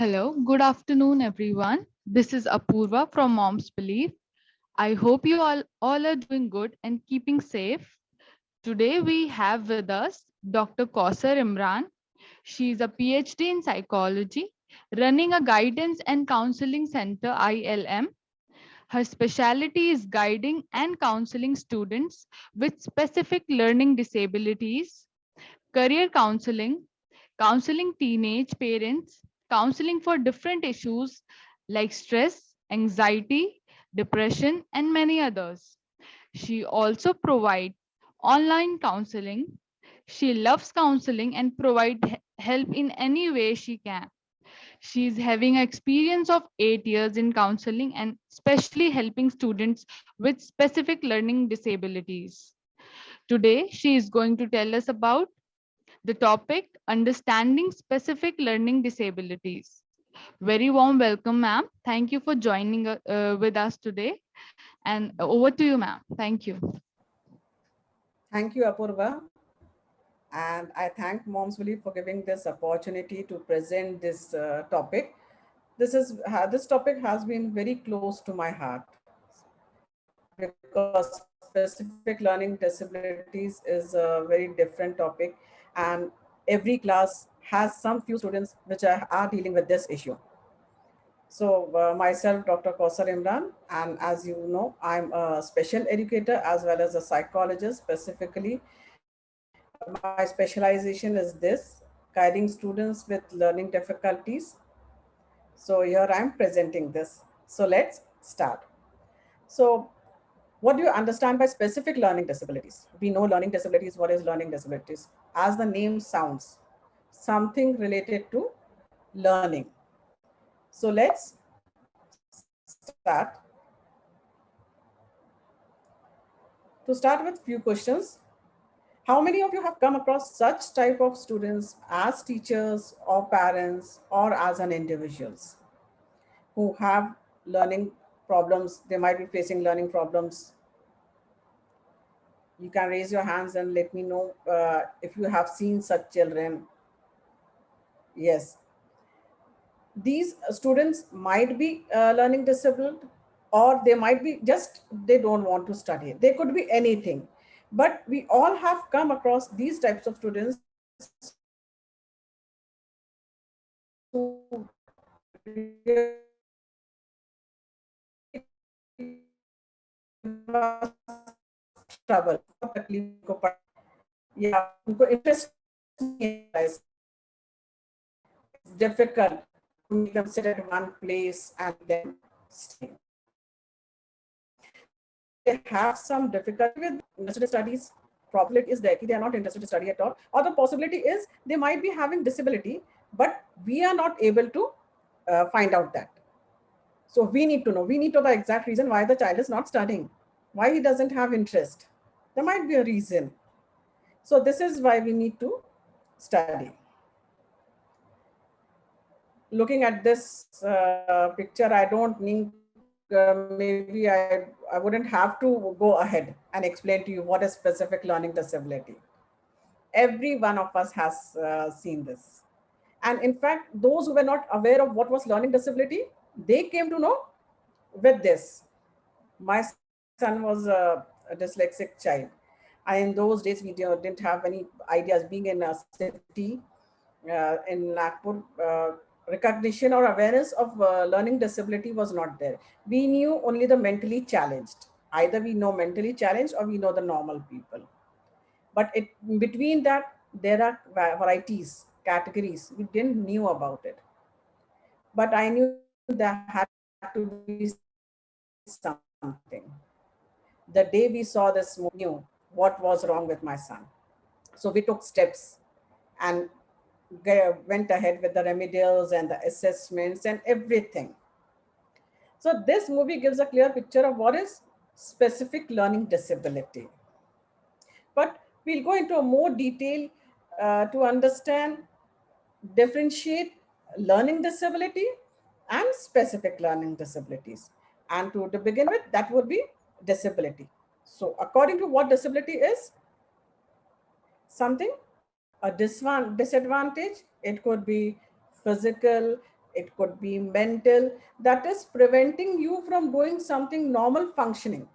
Hello, good afternoon, everyone. This is Apurva from Mom's Belief. I hope you all are doing good and keeping safe. Today we have with us Dr. Kausar Imran. She is a PhD in psychology, running a guidance and counseling center ILM. Her specialty is guiding and counseling students with specific learning disabilities, career counseling, counseling teenage parents, counseling for different issues like stress, anxiety, depression, and many others. She also provides online counseling. She loves counseling and provides help in any way she can. She is having experience of 8 years in counseling and especially helping students with specific learning disabilities. Today, she is going to tell us about the topic understanding specific learning disabilities. Very warm welcome, ma'am. Thank you for joining with us today. And over to you, ma'am. Thank you. Thank you, Apurva. And I thank Moms Belief for giving this opportunity to present this topic. This topic has been very close to my heart because specific learning disabilities is a very different topic, and every class has some few students which are dealing with this issue. So myself, Dr. Kausar Imran, and as you know, I'm a special educator as well as a psychologist. Specifically, my specialization is this: guiding students with learning difficulties. So here I'm presenting this. So let's start. So what do you understand by specific learning disabilities? We know learning disabilities. What is learning disabilities? As the name sounds, something related to learning. So let's start. To start with few questions. How many of you have come across such type of students as teachers or parents or as an individuals who have learning problems? They might be facing learning problems. You can raise your hands and let me know if you have seen such children. Yes, these students might be learning disabled, or they might be just they don't want to study. They could be anything, but we all have come across these types of students it's difficult to make them sit at one place and then study. They have some difficulty with interested studies. Probability is there they are not interested to study at all, or the possibility is they might be having disability, but we are not able to find out that. So we need to know. We need to know the exact reason why the child is not studying, why he doesn't have interest. There might be a reason. So this is why we need to study. Looking at this picture, I don't need, maybe I wouldn't have to go ahead and explain to you what is specific learning disability. Every one of us has seen this. And in fact, those who were not aware of what was learning disability, they came to know with this. My son was a dyslexic child. And in those days, we didn't have any ideas. Being in a city in Nagpur, recognition or awareness of learning disability was not there. We knew only the mentally challenged. Either we know mentally challenged or we know the normal people. But between that, there are varieties, categories. We didn't knew about it. But I knew there had to be something. The day we saw this movie, we knew what was wrong with my son. So we took steps and went ahead with the remedials and the assessments and everything. So this movie gives a clear picture of what is specific learning disability. But we'll go into a more detail to understand, differentiate learning disability and specific learning disabilities. And to begin with, that would be disability. So according to what disability is, something, a disadvantage. It could be physical, it could be mental, that is preventing you from doing something normal functioning.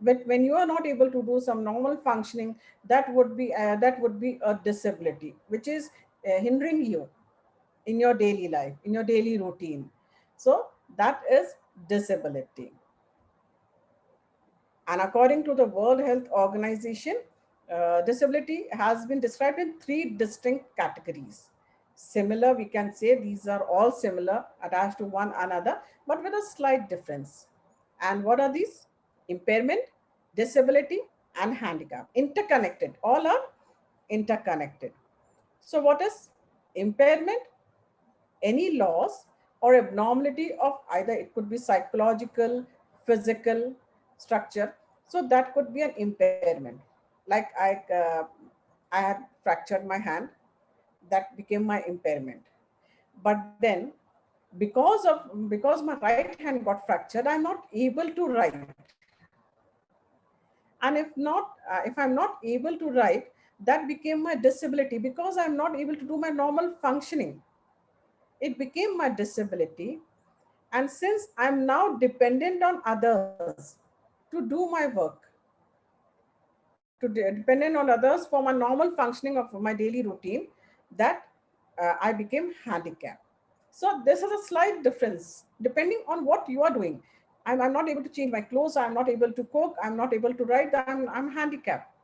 But when you are not able to do some normal functioning, that would be a disability, which is hindering you in your daily life, in your daily routine. So that is disability. And according to the World Health Organization, disability has been described in three distinct categories. Similar, we can say these are all similar, attached to one another, but with a slight difference. And what are these? Impairment, disability, and handicap. Interconnected, all are interconnected. So, what is impairment? Any loss or abnormality of either it could be psychological, physical structure. So that could be an impairment. Like I had fractured my hand, that became my impairment. But then because my right hand got fractured, I'm not able to write. And if I'm not able to write, that became my disability because I'm not able to do my normal functioning. It became my disability. And since I'm now dependent on others to do my work, dependent on others for my normal functioning of my daily routine, that I became handicapped. So this is a slight difference depending on what you are doing. I'm not able to change my clothes. I'm not able to cook. I'm not able to write. I'm handicapped.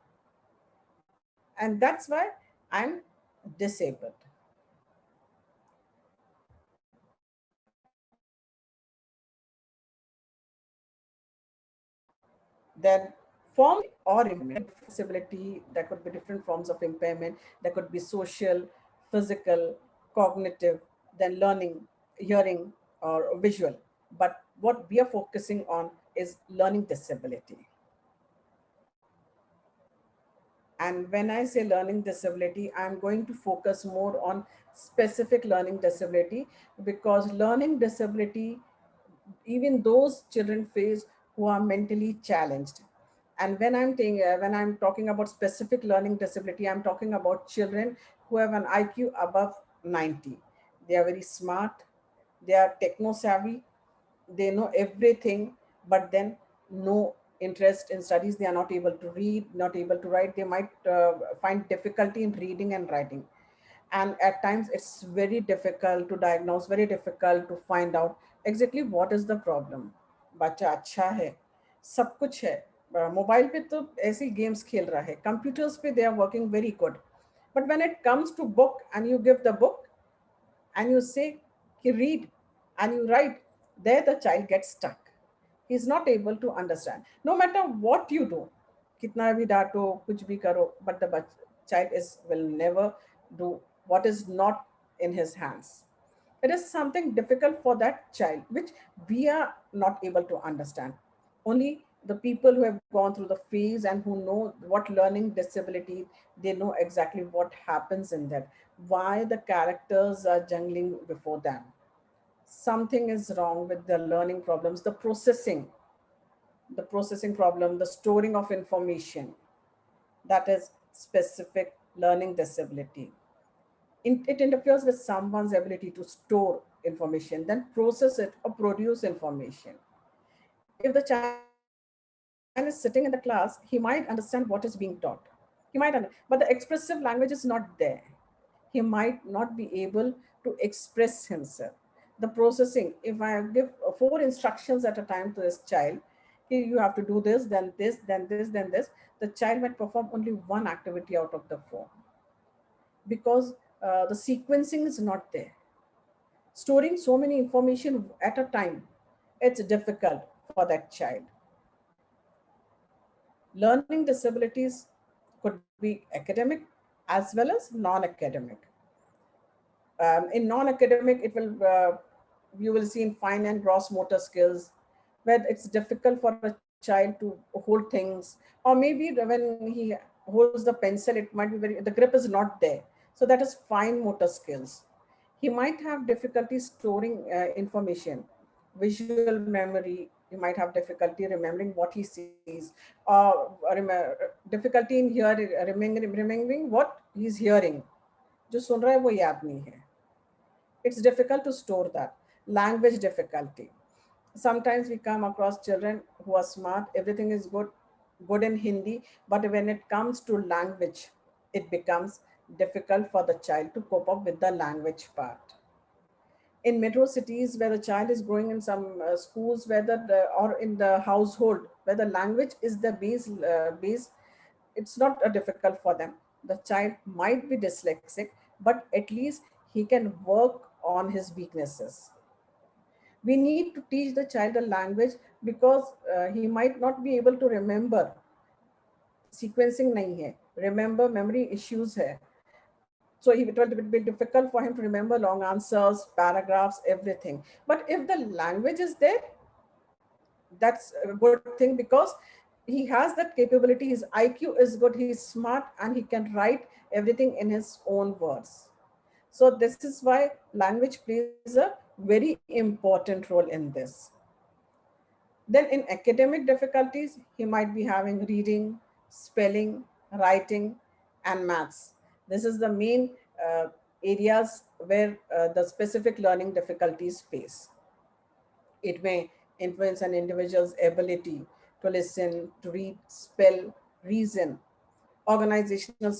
And that's why I'm disabled. Then form or impairment, disability, there could be different forms of impairment. There could be social, physical, cognitive, then learning, hearing, or visual. But what we are focusing on is learning disability. And when I say learning disability, I'm going to focus more on specific learning disability, because learning disability, even those children face who are mentally challenged. And when I'm talking about specific learning disability, I'm talking about children who have an IQ above 90. They are very smart, they are techno savvy, they know everything, but then no interest in studies. They are not able to read, not able to write. They might find difficulty in reading and writing. And at times it's very difficult to diagnose, very difficult to find out exactly what is the problem. बच्चा अच्छा है, सब कुछ है, mobile पे तो ऐसे games खेल रहा है, कंप्यूटर्स पे they are working very good, but when it comes to book and you give the book and you say he read and you write, there the child gets stuck. He's not able to understand no matter what you do, kitna bhi डांटो kuch bhi karo, but the child is will never do what is not in his hands. It is something difficult for that child which we are not able to understand. Only the people who have gone through the phase and who know what learning disability, they know exactly what happens in that, why the characters are jungling before them. Something is wrong with the learning problems, the processing problem, the storing of information. That is specific learning disability. It interferes with someone's ability to store information, then process it or produce information. If the child is sitting in the class, he might understand what is being taught. But the expressive language is not there. He might not be able to express himself. The processing, if I give four instructions at a time to this child, you have to do this, then this, then this, then this, the child might perform only one activity out of the four, because the sequencing is not there. Storing so many information at a time, it's difficult for that child. Learning disabilities could be academic as well as non-academic. In non-academic, it will you will see in fine and gross motor skills, where it's difficult for a child to hold things, or maybe when he holds the pencil, it might be the grip is not there. So that is fine motor skills. He might have difficulty storing information, visual memory. He might have difficulty remembering what he sees, or difficulty in hearing, remembering what he's hearing. जो सुन रहा है वो याद नहीं है. It's difficult to store that. Language difficulty. Sometimes we come across children who are smart, everything is good in Hindi, but when it comes to language, it becomes difficult for the child to cope up with the language part. In metro cities where the child is growing in some schools where or in the household where the language is the base, it's not difficult for them. The child might be dyslexic, but at least he can work on his weaknesses. We need to teach the child a language because he might not be able to remember. Sequencing nahi hai, remember memory issues hai. So it will be difficult for him to remember long answers, paragraphs, everything. But if the language is there, that's a good thing because he has that capability. His IQ is good, he's smart, and he can write everything in his own words. So this is why language plays a very important role in this. Then in academic difficulties, he might be having reading, spelling, writing, and maths. This is the main areas where the specific learning difficulties face. It may influence an individual's ability to listen, to read, spell, reason. Organizational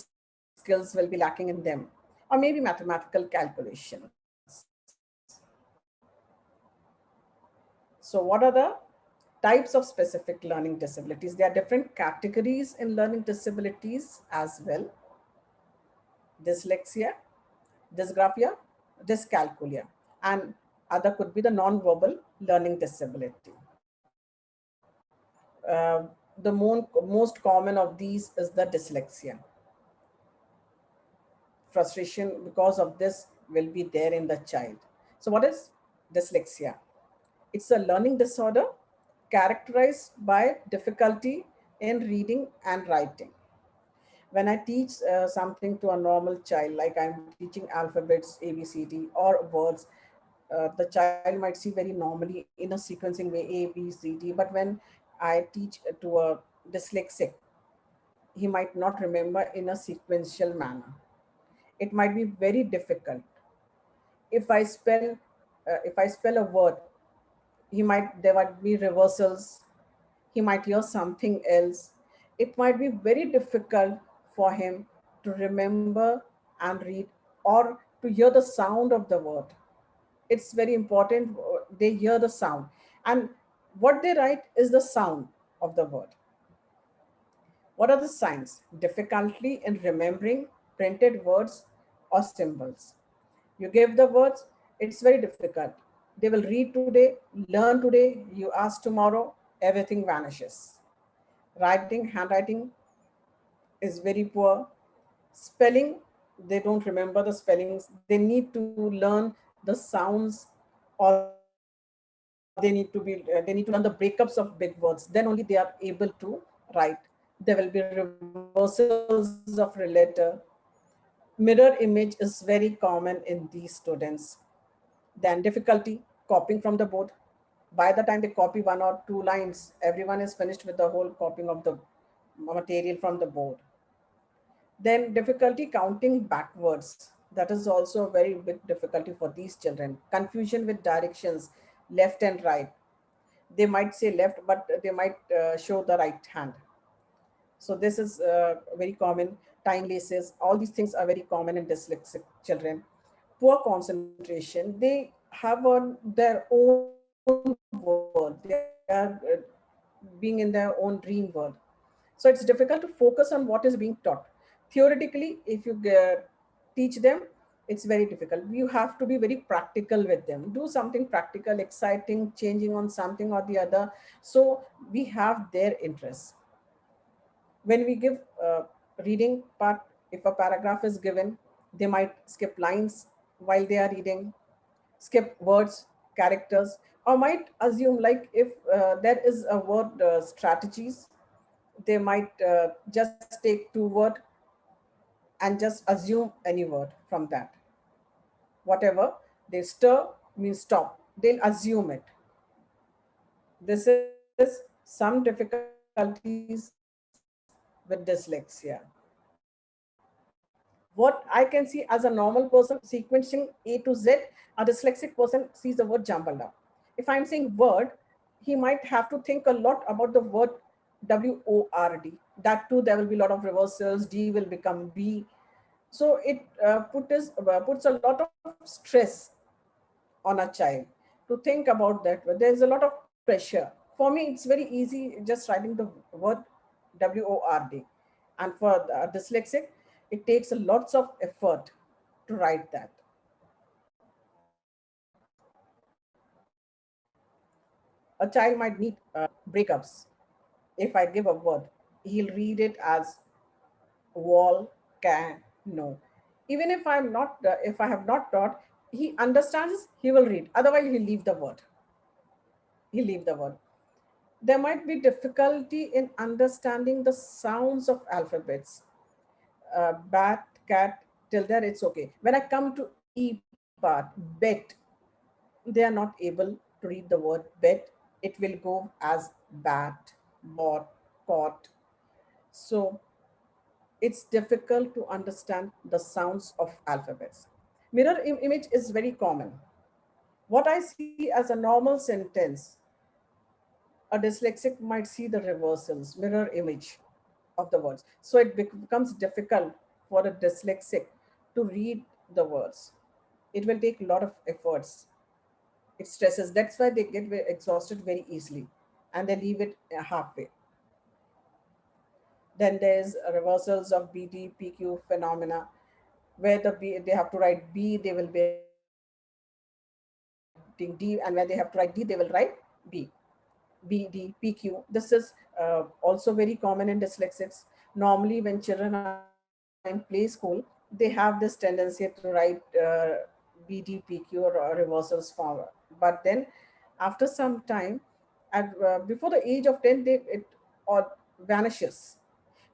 skills will be lacking in them, or maybe mathematical calculations. So, what are the types of specific learning disabilities? There are different categories in learning disabilities as well: dyslexia, dysgraphia, dyscalculia, and other could be the non-verbal learning disability. The most common of these is the dyslexia. Frustration because of this will be there in the child. So, what is dyslexia? It's a learning disorder characterized by difficulty in reading and writing. When I teach something to a normal child, like I'm teaching alphabets, ABCD, or words, the child might see very normally in a sequencing way, ABCD. But when I teach to a dyslexic, he might not remember in a sequential manner. It might be very difficult. If I spell, if I spell a word, there might be reversals. He might hear something else. It might be very difficult for him to remember and read, or to hear the sound of the word. It's very important they hear the sound, and what they write is the sound of the word. What are the signs? Difficulty in remembering printed words or symbols. You give the words, it's very difficult. They will read today, learn today, you ask tomorrow, everything vanishes. Writing, handwriting is very poor. Spelling, they don't remember the spellings. They need to learn the sounds, or they need to learn the breakups of big words. Then only they are able to write. There will be reversals of relator. Mirror image is very common in these students. Then difficulty copying from the board. By the time they copy one or two lines, everyone is finished with the whole copying of the material from the board. Then difficulty counting backwards. That is also a very big difficulty for these children. Confusion with directions, left and right. They might say left, but they might show the right hand. So this is very common. Time laces, all these things are very common in dyslexic children. Poor concentration. They have their own world. They are being in their own dream world. So it's difficult to focus on what is being taught. Theoretically, if you teach them, it's very difficult. You have to be very practical with them. Do something practical, exciting, changing on something or the other. So we have their interests. When we give reading part, if a paragraph is given, they might skip lines while they are reading, skip words, characters, or might assume, like if there is a word strategies, they might just take two word and just assume any word from that. Whatever they stir means stop, they'll assume it. This is some difficulties with dyslexia. What are the signs? What I can see as a normal person sequencing A to Z, a dyslexic person sees the word jumbled up. If I'm saying word, he might have to think a lot about the word WORD. That too, there will be a lot of reversals. D will become B. So it puts a lot of stress on a child to think about that. There's a lot of pressure. For me, it's very easy just writing the word WORD. And for the dyslexic, it takes a lots of effort to write that. A child might need breakups. If I give a word, he'll read it as wall, can, no. Even if if I have not taught, he understands, he will read. Otherwise, he'll leave the word. He'll leave the word. There might be difficulty in understanding the sounds of alphabets. Bat, cat, till there it's okay. When I come to E part, bet, they are not able to read the word bet. It will go as bat, bought, caught. So it's difficult to understand the sounds of alphabets. Mirror image is very common. What I see as a normal sentence, a dyslexic might see the reversals, mirror image of the words. So it becomes difficult for a dyslexic to read the words. It will take a lot of efforts. It stresses. That's why they get very exhausted very easily and they leave it halfway. Then there's reversals of BD, PQ phenomena, where they have to write B, they will be writing D, and where they have to write D, they will write B. BD, PQ. This is also very common in dyslexics. Normally, when children are in play school, they have this tendency to write BD, PQ or reversals form. But then, after some time, before the age of 10, it all vanishes.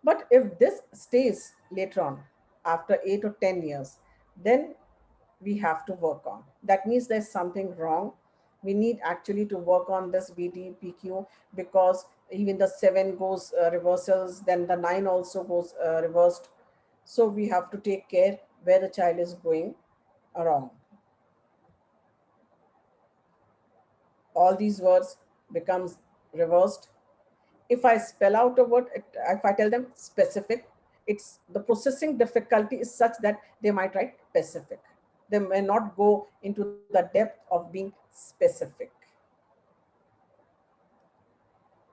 But if this stays later on, after 8 or 10 years, then we have to work on. That means there's something wrong. We need actually to work on this BDPQ, because even the 7 goes reversals, then the 9 also goes reversed. So we have to take care where the child is going wrong. All these words becomes reversed. If I spell out a word, if I tell them specific, it's the processing difficulty is such that they might write specific. They may not go into the depth of being specific.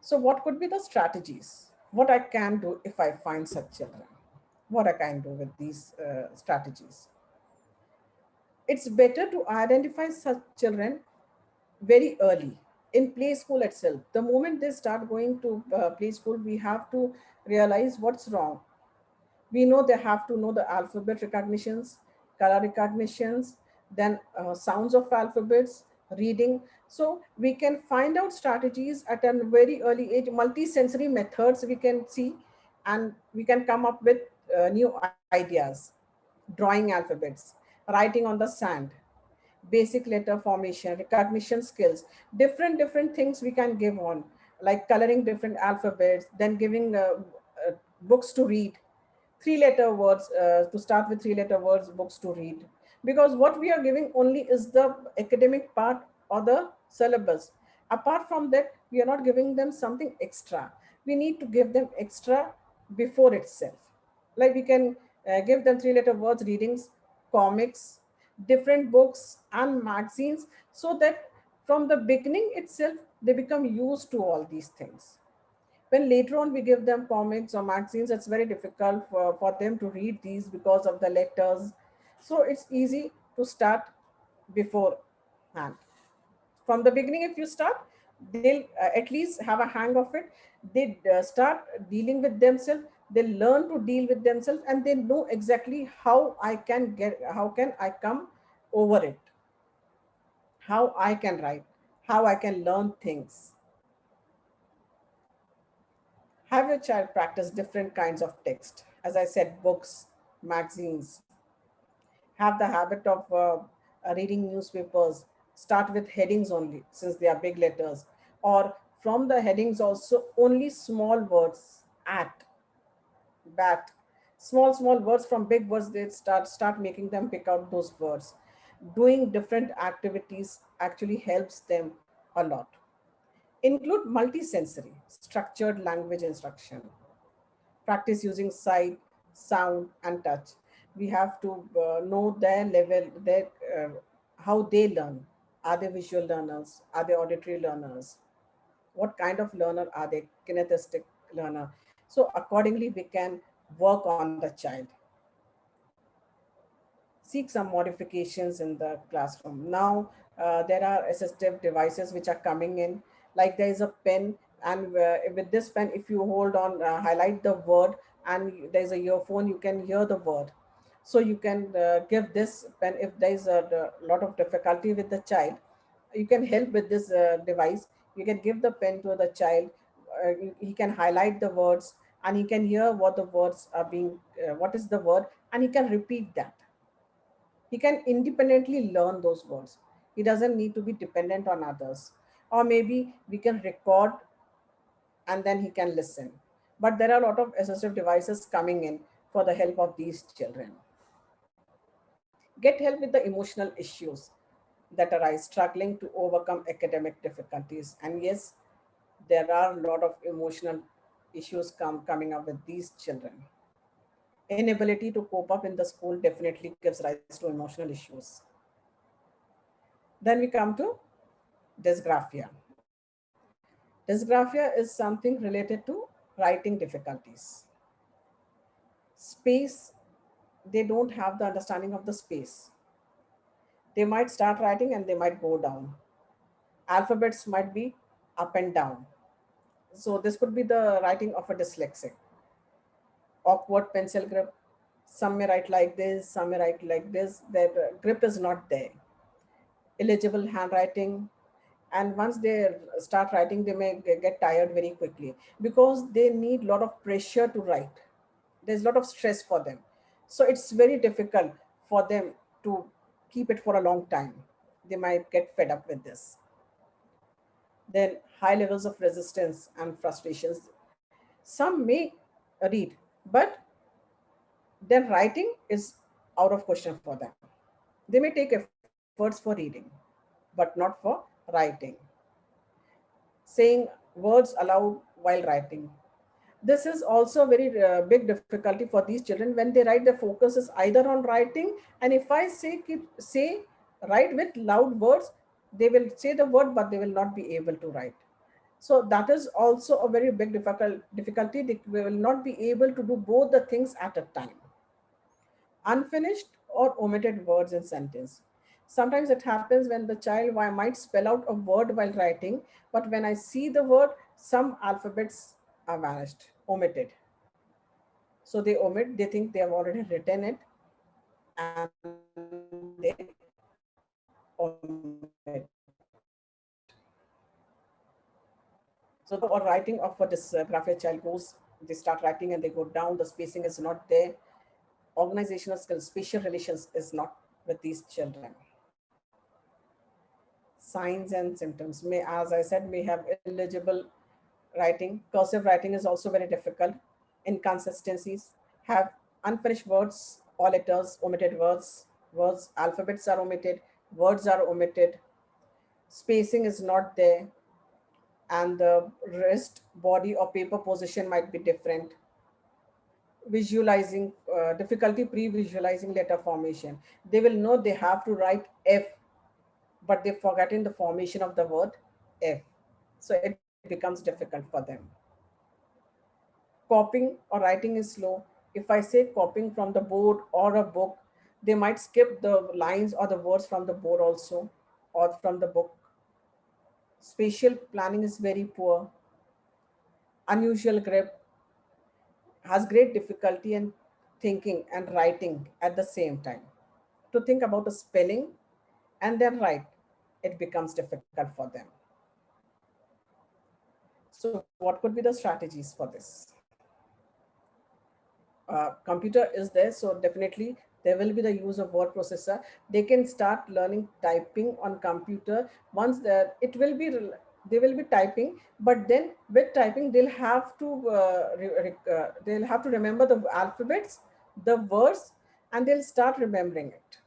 So what could be the strategies? What I can do if I find such children? What I can do with these strategies? It's better to identify such children very early in play school itself. The moment they start going to play school, we have to realize what's wrong. We know they have to know the alphabet recognitions, color recognitions, then sounds of alphabets, reading. So we can find out strategies at a very early age, multi-sensory methods we can see, and we can come up with new ideas. Drawing alphabets, writing on the sand, basic letter formation, recognition skills, different things we can give on, like coloring different alphabets, then giving books to read, 3 letter words, to start with 3 letter words, books to read. Because what we are giving only is the academic part or the syllabus. Apart from that, we are not giving them something extra. We need to give them extra before itself. Like we can give them 3 letter words, readings, comics, different books and magazines, so that from the beginning itself, they become used to all these things. When later on we give them comics or magazines, it's very difficult for them to read these because of the letters. So it's easy to start beforehand. From the beginning, if you start, they'll at least have a hang of it. They start dealing with themselves. They learn to deal with themselves, and they know exactly how can I come over it, how I can write, how I can learn things. Have your child practice different kinds of text. As I said, books, magazines. Have the habit of reading newspapers. Start with headings only, since they are big letters. Or from the headings also, only small words, at, bat. Small words from big words, they start making them pick out those words. Doing different activities actually helps them a lot. Include multisensory structured language instruction. Practice using sight, sound, and touch. We have to know their level, their how they learn. Are they visual learners? Are they auditory learners? What kind of learner are they? Kinesthetic learner. So accordingly, we can work on the child. Seek some modifications in the classroom. Now, there are assistive devices which are coming in, like there is a pen, and with this pen, if you hold on, highlight the word, and there's a earphone, you can hear the word. So you can give this pen, if there's a lot of difficulty with the child, you can help with this device. You can give the pen to the child. He can highlight the words, and he can hear what the words are being, what is the word, and he can repeat that. He can independently learn those words. He doesn't need to be dependent on others. Or maybe we can record and then he can listen. But there are a lot of assistive devices coming in for the help of these children. Get help with the emotional issues that arise, struggling to overcome academic difficulties. And yes, there are a lot of emotional issues coming up with these children. Inability to cope up in the school definitely gives rise to emotional issues. Then we come to dysgraphia. Dysgraphia is something related to writing difficulties. Space, they don't have the understanding of the space. They might start writing and they might go down. Alphabets might be up and down. So this could be the writing of a dyslexic. Awkward pencil grip. Some may write like this, some may write like this. Their grip is not there. Illegible handwriting, and once they start writing, they may get tired very quickly because they need a lot of pressure to write. There's a lot of stress for them, so it's very difficult for them to keep it for a long time. They might get fed up with this. Then high levels of resistance and frustrations. Some may read, but then writing is out of question for them. They may take efforts for reading, but not for writing. Saying words aloud while writing. This is also a very big difficulty for these children. When they write, the focus is either on writing, and if I say write with loud words, they will say the word, but they will not be able to write. So that is also a very big difficulty. They will not be able to do both the things at a time. Unfinished or omitted words in sentence. Sometimes it happens when the child might spell out a word while writing, but when I see the word, some alphabets are vanished, omitted. So they omit, they think they have already written it, and they omit. So the or writing of a dysgraphic child goes, they start writing and they go down, the spacing is not there. Organizational skills, spatial relations is not with these children. Signs and symptoms may, as I said, may have illegible writing. Cursive writing is also very difficult. Inconsistencies, have unfinished words or letters, omitted words, alphabets are omitted, words are omitted, spacing is not there, and the wrist, body, or paper position might be different. Visualizing, difficulty pre-visualizing letter formation. They will know they have to write F, but they've forgotten the formation of the word F. So it becomes difficult for them. Copying or writing is slow. If I say copying from the board or a book, they might skip the lines or the words from the board also, or from the book. Spatial planning is very poor. Unusual grip, has great difficulty in thinking and writing at the same time. To think about the spelling and then write, it becomes difficult for them. So what could be the strategies for this? Computer is there, so definitely there will be the use of word processor. They can start learning typing on computer. Once that it will be, they will be typing, but then with typing they'll have to remember the alphabets, the words, and they'll start remembering it.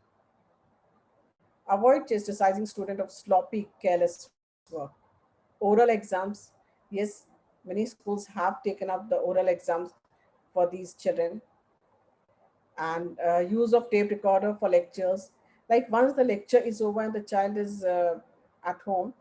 Avoid chastising student of sloppy, careless work. Oral exams, yes, many schools have taken up the oral exams for these children, and use of tape recorder for lectures. Like once the lecture is over and the child is at home,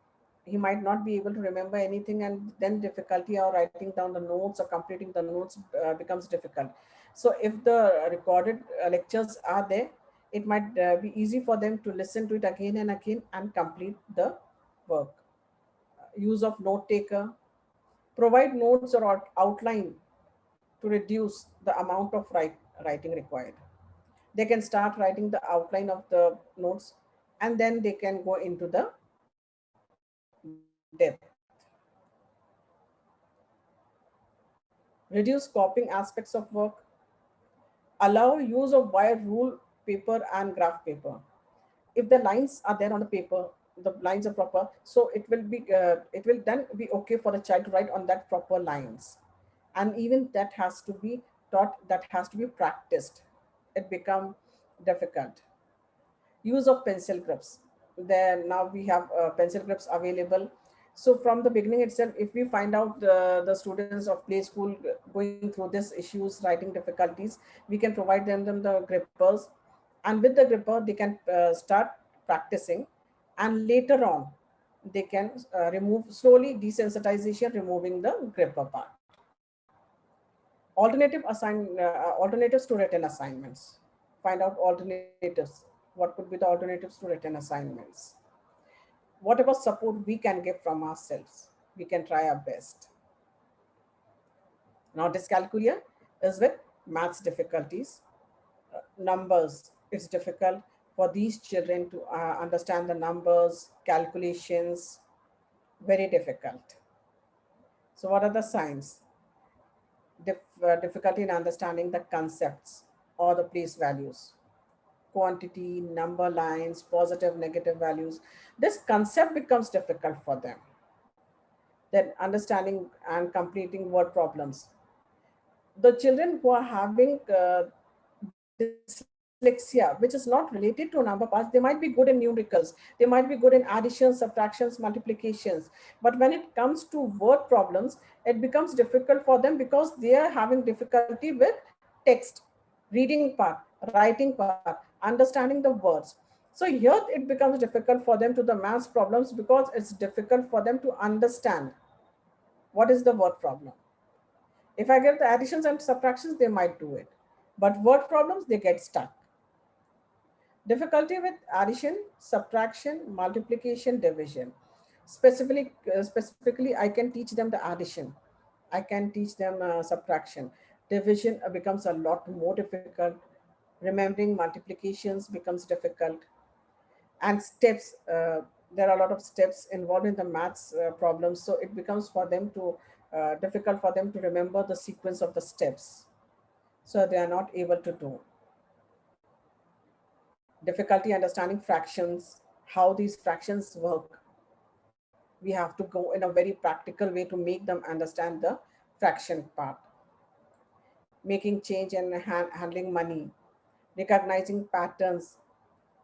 he might not be able to remember anything, and then difficulty of writing down the notes or completing the notes becomes difficult. So if the recorded lectures are there, it might be easy for them to listen to it again and again and complete the work. Use of note taker, provide notes or outline to reduce the amount of writing required. They can start writing the outline of the notes, and then they can go into the depth. Reduce copying aspects of work. Allow use of wire rule paper and graph paper. If the lines are there on the paper, the lines are proper, so it will then be okay for the child to write on that proper lines. And even that has to be taught, that has to be practiced. It become difficult. Use of pencil grips. Then now we have pencil grips available. So from the beginning itself, if we find out the students of play school going through this issues, writing difficulties, we can provide them the grippers, and with the gripper they can start practicing, and later on they can remove slowly desensitization, removing the gripper part. Alternatives to written assignments. Find out alternatives. What could be the alternatives to written assignments? Whatever support we can give from ourselves, we can try our best. Now dyscalculia is with maths difficulties. Numbers, it's difficult for these children to understand the numbers, calculations, very difficult. So what are the signs? Difficulty in understanding the concepts or the place values, quantity, number lines, positive, negative values. This concept becomes difficult for them. Then understanding and completing word problems. The children who are having dyslexia, which is not related to number parts, they might be good in numericals, they might be good in additions, subtractions, multiplications. But when it comes to word problems, it becomes difficult for them because they are having difficulty with text, reading part, writing part, understanding the words. So here it becomes difficult for them to the maths problems because it's difficult for them to understand what is the word problem. If I get the additions and subtractions, they might do it. But word problems, they get stuck. Difficulty with addition, subtraction, multiplication, division. Specifically, I can teach them the addition. I can teach them subtraction. Division becomes a lot more difficult. Remembering multiplications becomes difficult. And steps, there are a lot of steps involved in the maths problems. So it becomes for them to difficult for them to remember the sequence of the steps. So they are not able to do. Difficulty understanding fractions, how these fractions work. We have to go in a very practical way to make them understand the fraction part. Making change and handling money, recognizing patterns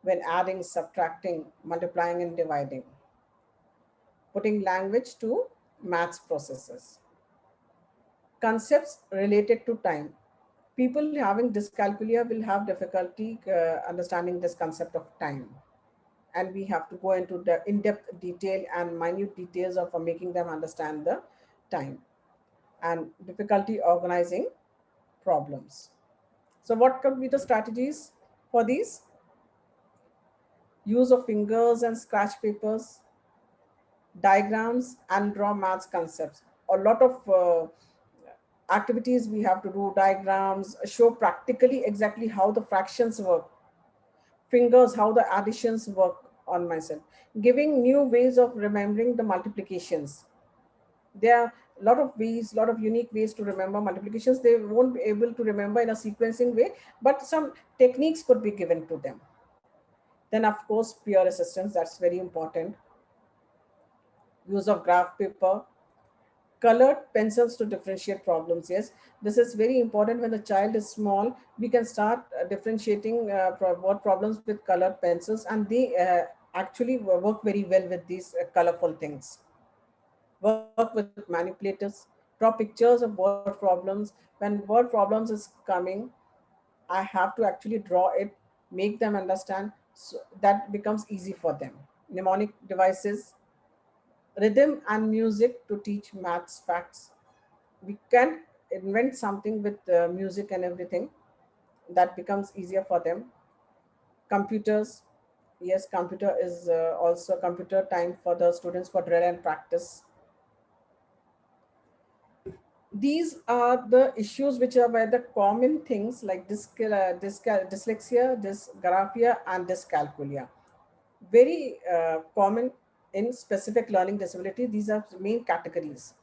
when adding, subtracting, multiplying, and dividing, putting language to maths processes. Concepts related to time. People having dyscalculia will have difficulty understanding this concept of time. And we have to go into the in-depth detail and minute details of making them understand the time, and difficulty organizing problems. So what could be the strategies for these? Use of fingers and scratch papers, diagrams, and draw maths concepts. A lot of activities we have to do, diagrams, show practically exactly how the fractions work, fingers, how the additions work on myself, giving new ways of remembering the multiplications. There are a lot of ways, a lot of unique ways to remember multiplications. They won't be able to remember in a sequencing way, but some techniques could be given to them. Then of course, peer assistance, that's very important. Use of graph paper, Colored pencils to differentiate problems. Yes, this is very important. When the child is small, we can start differentiating what problems with colored pencils, and they actually work very well with these colorful things. Work with manipulators, draw pictures of word problems. When word problems is coming, I have to actually draw it, make them understand, so that becomes easy for them. Mnemonic devices, rhythm and music to teach maths facts. We can invent something with music and everything that becomes easier for them. Computers, yes, computer is also computer time for the students for drill and practice. These are the issues which are where the common things like dyslexia, dysgraphia, and dyscalculia. Very common in specific learning disability. These are main categories.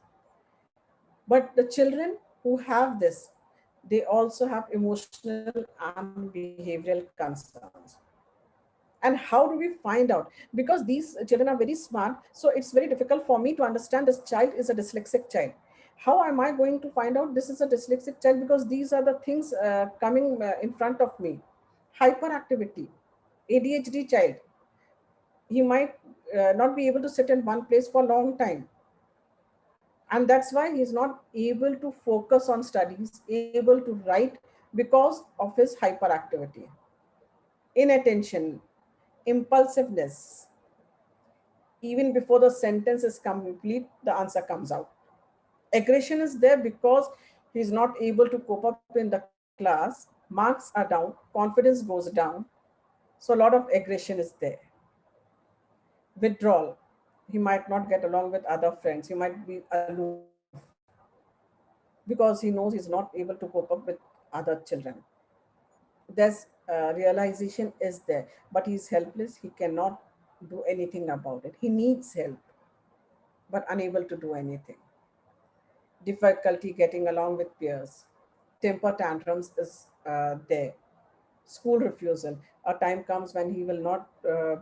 But the children who have this, they also have emotional and behavioral concerns. And how do we find out? Because these children are very smart, so it's very difficult for me to understand this child is a dyslexic child. How am I going to find out this is a dyslexic child? Because these are the things coming in front of me. Hyperactivity, ADHD child, he might not be able to sit in one place for a long time, and that's why he's not able to focus on studies, able to write, because of his hyperactivity. Inattention, impulsiveness, even before the sentence is complete, the answer comes out. Aggression is there because he's not able to cope up in the class, marks are down, confidence goes down, so a lot of aggression is there. Withdrawal, he might not get along with other friends, he might be aloof because he knows he's not able to cope up with other children. There's realization is there, but he's helpless, he cannot do anything about it, he needs help but unable to do anything. Difficulty getting along with peers, temper tantrums is there, school refusal. A time comes when he will not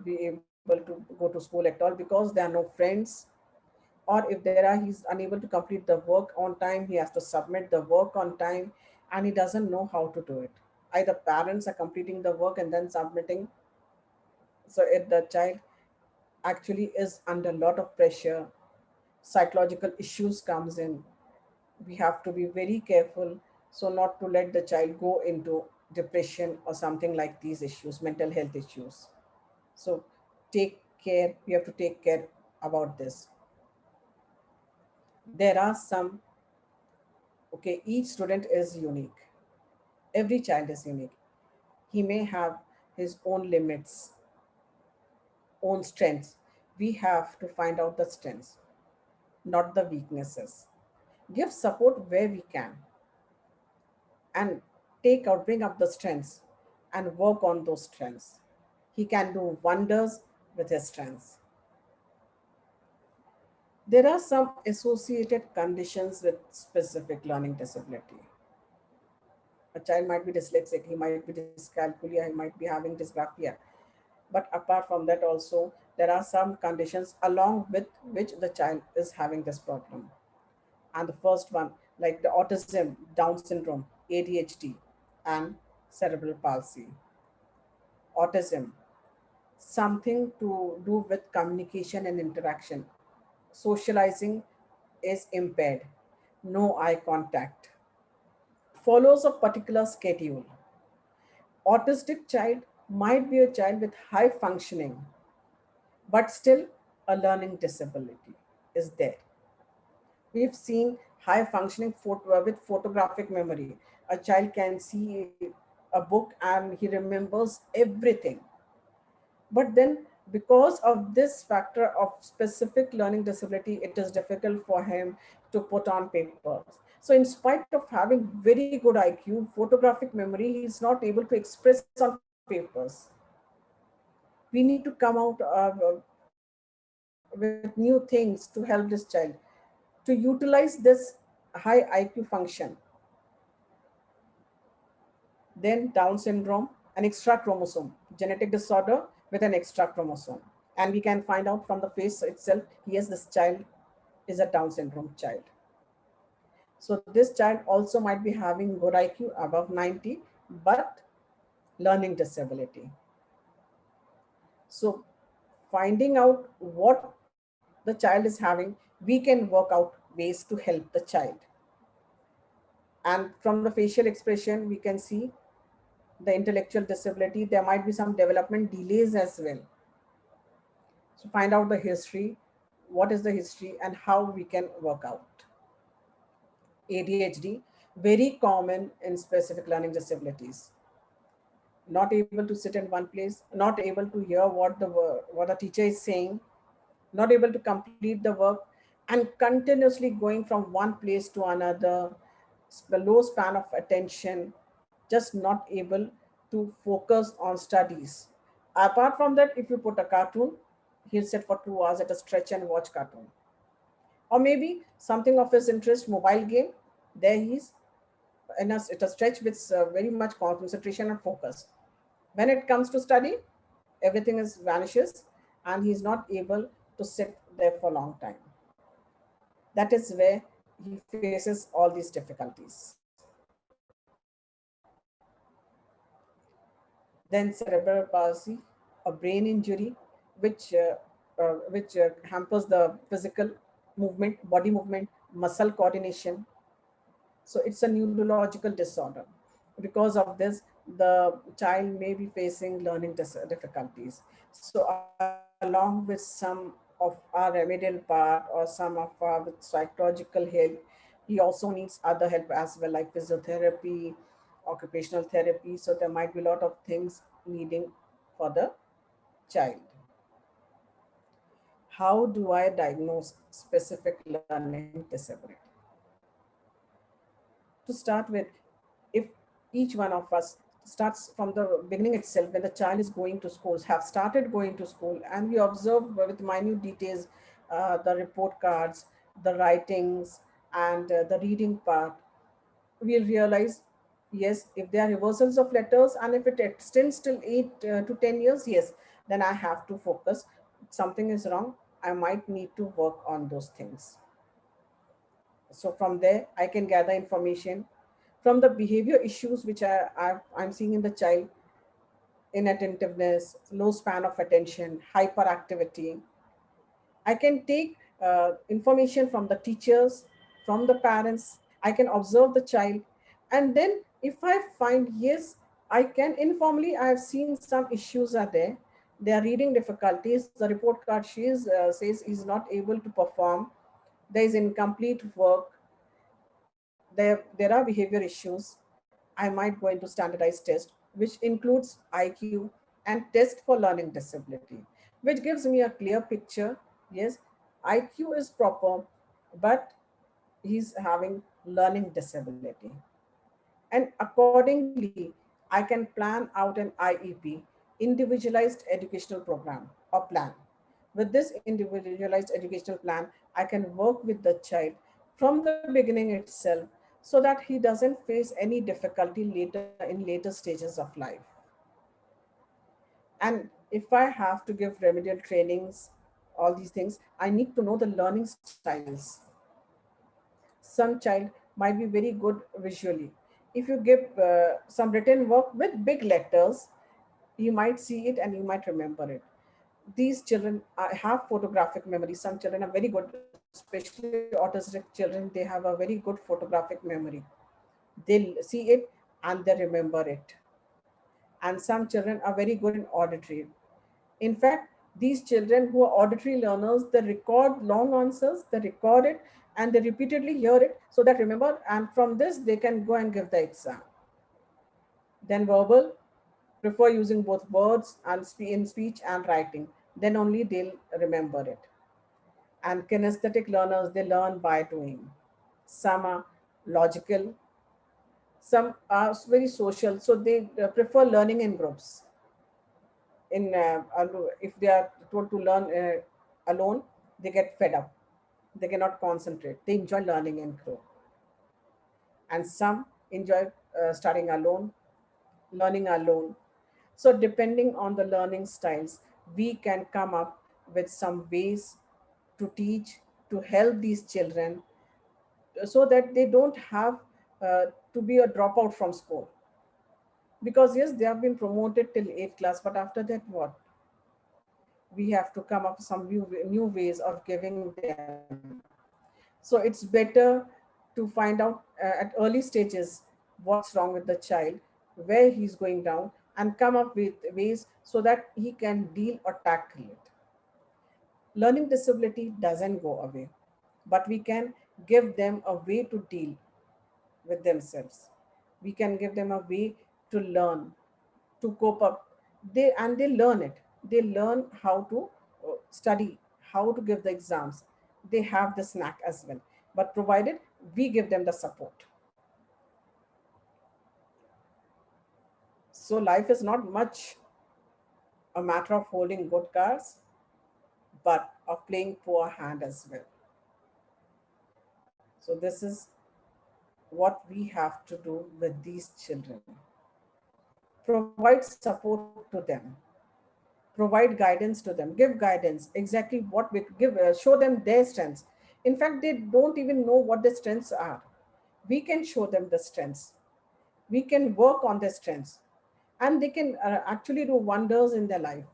be able to go to school at all because there are no friends, or if there are, he's unable to complete the work on time, he has to submit the work on time, and he doesn't know how to do it. Either parents are completing the work and then submitting, so if the child actually is under a lot of pressure, psychological issues comes in. We have to be very careful so not to let the child go into depression or something like these issues, mental health issues. So take care, we have to take care about this. There are some, okay, each student is unique, every child is unique. He may have his own limits, own strengths. We have to find out the strengths, not the weaknesses. Give support where we can, and take out, bring up the strengths and work on those strengths. He can do wonders with his strengths. There are some associated conditions with specific learning disability. A child might be dyslexic, he might be dyscalculia, he might be having dysgraphia. But apart from that, also, there are some conditions along with which the child is having this problem. And the first one, like the autism, Down syndrome, ADHD, and cerebral palsy. Autism, something to do with communication and interaction. Socializing is impaired, no eye contact, follows a particular schedule. Autistic child might be a child with high functioning, but still a learning disability is there. We've seen high functioning with photographic memory. A child can see a book and he remembers everything. But then, because of this factor of specific learning disability, it is difficult for him to put on papers. So, in spite of having very good IQ, photographic memory, he is not able to express on papers. We need to come out with new things to help this child to utilize this high IQ function. Then Down syndrome, an extra chromosome, genetic disorder with an extra chromosome. And we can find out from the face itself, yes, this child is a Down syndrome child. So this child also might be having good IQ above 90, but learning disability. So finding out what the child is having, we can work out ways to help the child. And from the facial expression, we can see the intellectual disability. There might be some development delays as well. So find out the history, what is the history and how we can work out. ADHD, very common in specific learning disabilities. Not able to sit in one place, not able to hear what the teacher is saying, not able to complete the work, and continuously going from one place to another, the low span of attention, just not able to focus on studies. Apart from that, if you put a cartoon, he'll sit for 2 hours at a stretch and watch cartoon. Or maybe something of his interest, mobile game, there he's in a stretch with very much concentration and focus. When it comes to study, everything is vanishes and he's not able to sit there for a long time. That is where he faces all these difficulties. Then cerebral palsy, a brain injury, which hampers the physical movement, body movement, muscle coordination. So it's a neurological disorder. Because of this, the child may be facing learning difficulties. So along with some of our remedial part or some of our with psychological help, he also needs other help as well, like physiotherapy, occupational therapy. So there might be a lot of things needing for the child. How do I diagnose specific learning disability? To start with, if each one of us starts from the beginning itself, when the child is going to schools, have started going to school, and we observe with minute details the report cards, the writings, and the reading part, we'll realize, yes, if there are reversals of letters and if it extends till 8 to 10 years, yes, then I have to focus. Something is wrong. I might need to work on those things. So from there, I can gather information from the behavior issues which I'm seeing in the child: inattentiveness, low span of attention, hyperactivity. I can take information from the teachers, from the parents. I can observe the child. And then if I find, yes, I can informally, I have seen some issues are there. They are reading difficulties. The report card says he's not able to perform. There is incomplete work. There are behavior issues. I might go into standardized test, which includes IQ and test for learning disability, which gives me a clear picture. Yes, IQ is proper, but he's having learning disability. And accordingly, I can plan out an IEP, individualized educational program or plan. With this individualized educational plan, I can work with the child from the beginning itself so that he doesn't face any difficulty later in later stages of life. And if I have to give remedial trainings, all these things, I need to know the learning styles. Some child might be very good visually. If you give some written work with big letters, you might see it and you might remember it. These children have photographic memory. Some children are very good, especially autistic children, they have a very good photographic memory. They'll see it and they remember it. And some children are very good in auditory. In fact, these children who are auditory learners, they record long answers, they record it, and they repeatedly hear it so that remember, and from this they can go and give the exam. Then verbal, prefer using both words and in speech and writing. Then only they'll remember it. And kinesthetic learners, they learn by doing. Some are logical, some are very social, so they prefer learning in groups. If they are told to learn alone, they get fed up. They cannot concentrate. They enjoy learning in group. And some enjoy studying alone, learning alone. So depending on the learning styles, we can come up with some ways to teach, to help these children so that they don't have to be a dropout from school. Because yes, they have been promoted till 8th class, but after that what? We have to come up with some new ways of giving them. So it's better to find out at early stages what's wrong with the child, where he's going down, and come up with ways so that he can deal or tackle it. Learning disability doesn't go away, but we can give them a way to deal with themselves. We can give them a way to learn, to cope up. They learn it. They learn how to study, how to give the exams. They have the snack as well. But provided we give them the support. So life is not much a matter of holding good cards, but of playing poor hand as well. So this is what we have to do with these children. Provide support to them, provide guidance to them, give guidance exactly what we give, show them their strengths. In fact, they don't even know what their strengths are. We can show them the strengths, we can work on their strengths, and they can actually do wonders in their life.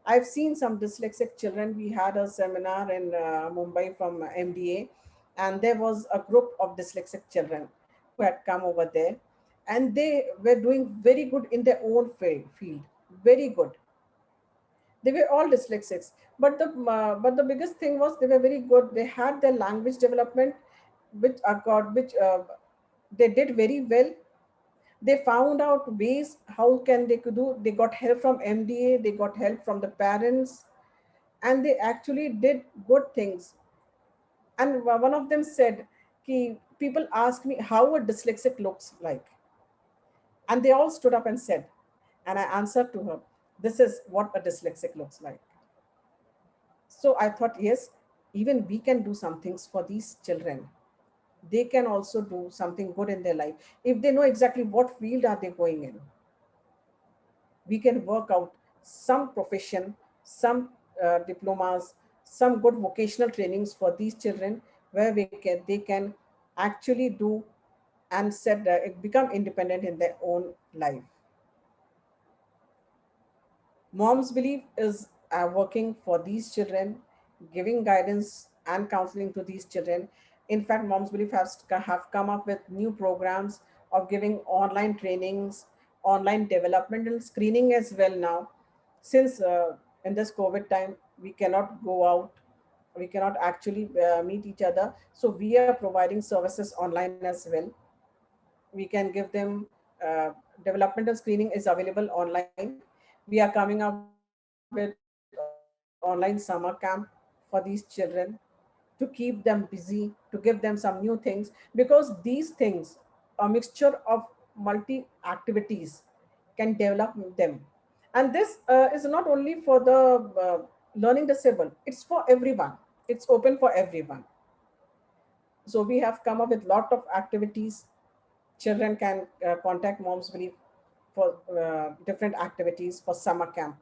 I've seen some dyslexic children. We had a seminar in Mumbai from MDA, and there was a group of dyslexic children who had come over there, and they were doing very good in their own field, very good. They were all dyslexics, but the biggest thing was they were very good. They had their language development, which they did very well. They found out ways how can they could do. They got help from MDA, they got help from the parents, and they actually did good things. And one of them said, people ask me how a dyslexic looks like, and they all stood up and said, and I answered to her, this is what a dyslexic looks like. So I thought, yes, even we can do some things for these children. They can also do something good in their life if they know exactly what field are they going in. We can work out some profession, some diplomas, some good vocational trainings for these children, where they can actually do and become independent in their own life. Mom's Belief is working for these children, giving guidance and counseling to these children. In fact, Mom's Belief have come up with new programs of giving online trainings, online developmental screening as well now. Since in this COVID time, we cannot go out, we cannot actually meet each other. So we are providing services online as well. We can give them developmental screening is available online. We are coming up with online summer camp for these children to keep them busy, to give them some new things, because these things, a mixture of multi activities, can develop them. And this is not only for the learning disabled, it's for everyone. It's open for everyone. So we have come up with lot of activities. Children can contact Moms Belief for different activities for summer camp.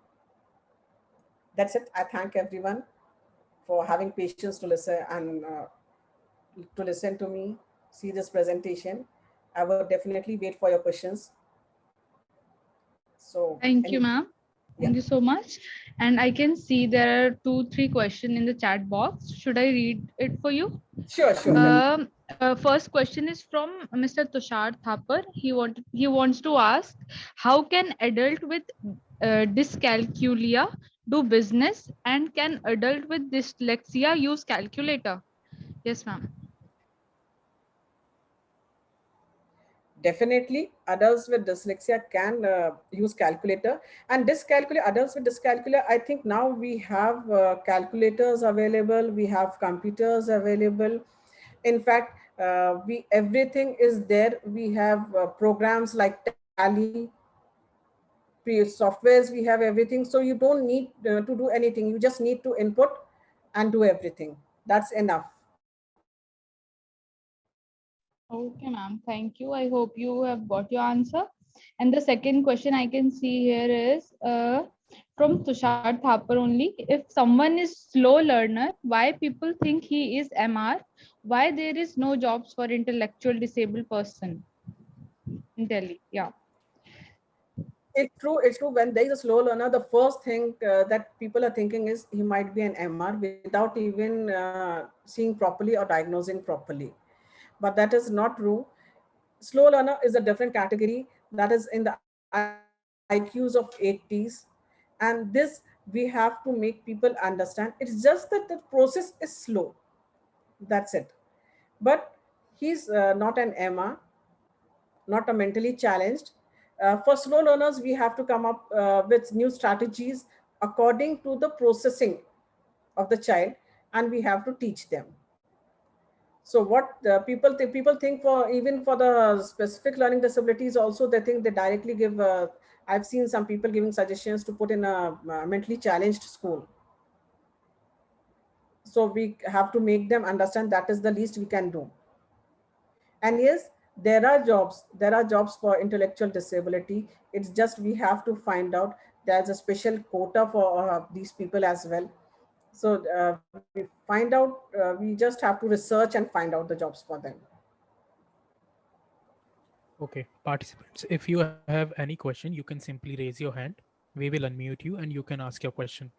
That's it. I thank everyone for having patience to listen and to listen to me, see this presentation. I will definitely wait for your questions. So, Thank you, ma'am. yeah. Thank you so much. And I can see there are 2-3 questions in the chat box. Should I read it for you? Sure, sure. First question is from Mr. Tushar Thapar. He wants to ask, how can adult with dyscalculia do business, and can adult with dyslexia use calculator? Yes, ma'am. Definitely, adults with dyslexia can use calculator, and dyscalculia. Adults with dyscalculia, I think now we have calculators available. We have computers available. In fact, we everything is there. We have programs like Tally, softwares. We have everything, so you don't need to do anything. You just need to input and do everything. That's enough. Okay, ma'am. Thank you. I hope you have got your answer. And the second question I can see here is from Tushar Thapar only. If someone is slow learner, why people think he is MR? Why there is no jobs for intellectual disabled person in Delhi? Yeah. It's true. It's true. When there is a slow learner, the first thing that people are thinking is he might be an MR without even seeing properly or diagnosing properly. But that is not true. Slow learner is a different category that is in the IQs of 80s. And this we have to make people understand. It's just that the process is slow. That's it. But he's not an MR, not a mentally challenged. For slow learners, we have to come up with new strategies according to the processing of the child, and we have to teach them. So what people think, for even for the specific learning disabilities also, they think they directly give. I've seen some people giving suggestions to put in a mentally challenged school. So we have to make them understand that is the least we can do. And yes, there are jobs for intellectual disability. It's just we have to find out. There's a special quota for these people as well. So we find out, we just have to research and find out the jobs for them. Okay, participants, if you have any question, you can simply raise your hand. We will unmute you and you can ask your question.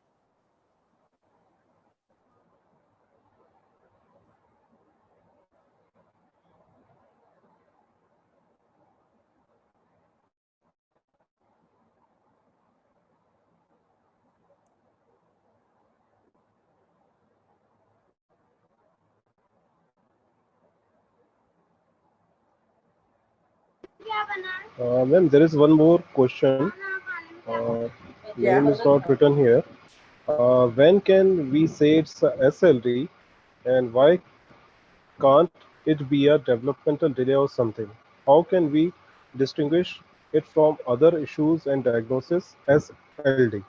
Ma'am, there is one more question. Uh, Name is Yeah. not written here. When can we say it's a SLD, and why can't it be a developmental delay or something? How can we distinguish it from other issues and diagnosis as LD?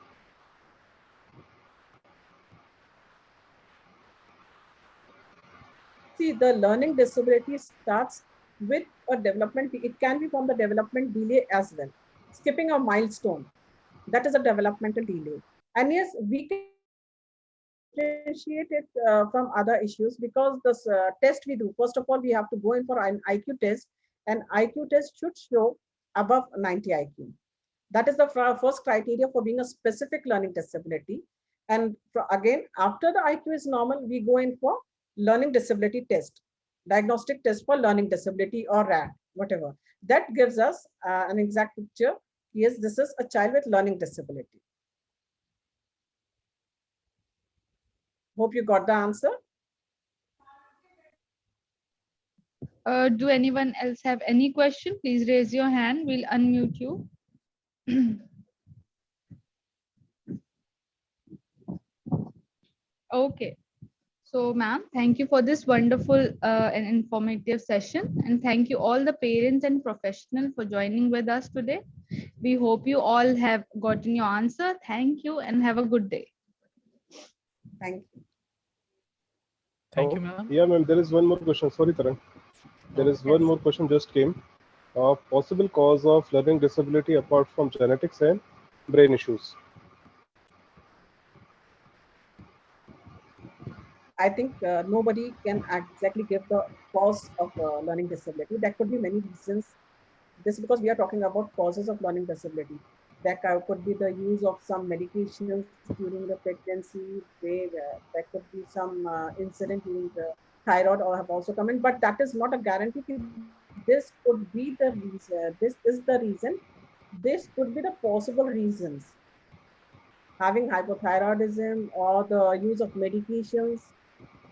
See, the learning disability starts with a development. It can be from the development delay as well. Skipping a milestone, that is a developmental delay. And yes, we can differentiate it from other issues because this test we do, first of all, we have to go in for an IQ test, and IQ test should show above 90 IQ. That is the first criteria for being a specific learning disability. And again, after the IQ is normal, we go in for learning disability test, diagnostic test for learning disability or RAD, whatever. That gives us an exact picture. Yes, this is a child with learning disability. Hope you got the answer. Do anyone else have any question? Please raise your hand. We'll unmute you. Okay. So, ma'am, thank you for this wonderful and informative session. And thank you all the parents and professionals for joining with us today. We hope you all have gotten your answer. Thank you and have a good day. Thank you. Thank you, ma'am. Yeah, ma'am, there is one more question. Sorry, Tarang. There is one more question just came. Possible cause of learning disability apart from genetics and brain issues? I think nobody can exactly give the cause of learning disability. There could be many reasons. This is because we are talking about causes of learning disability. There could be the use of some medications during the pregnancy. There could be some incident during the thyroid or have also come in, but that is not a guarantee. This could be the reason. This is the reason. This could be the possible reasons. Having hypothyroidism or the use of medications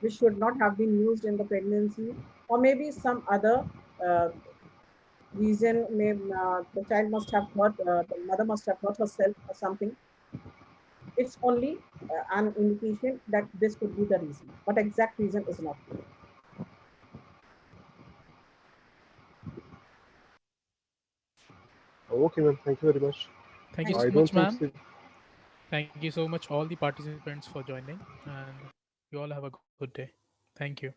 which should not have been used in the pregnancy, or maybe some other reason. The child must have hurt, the mother must have hurt herself or something. It's only an indication that this could be the reason, but exact reason is not clear. Okay, ma'am. Thank you very much. Thank you I so don't much, think ma'am. so. Thank you so much, all the participants, for joining. And you all have a good day. Thank you.